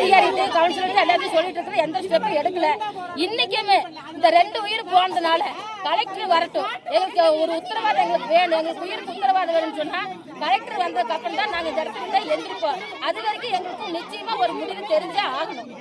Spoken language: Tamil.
அதிகாரிட்டு கவுன்சிலர் எல்லாத்தையும் சொல்லிட்டு இருக்கிற எந்த ஸ்டெப்பும் எடுக்கல. இன்னைக்குமே இந்த 2 உயிர் போனதுனால கலெக்டர் வரட்டும், எங்களுக்கு ஒரு உத்தரவாதம் எங்களுக்கு வேணும், எங்களுக்கு உயிருக்கு உத்தரவாதம் வேணும்னு சொன்னா கலெக்டர் வந்ததுக்கு அப்புறம் தான் நாங்க இந்த இடத்துல எந்திரிப்போம். அது வரைக்கும் எங்களுக்கு நிச்சயமா ஒரு முடிவு தெரிஞ்சே ஆகணும்.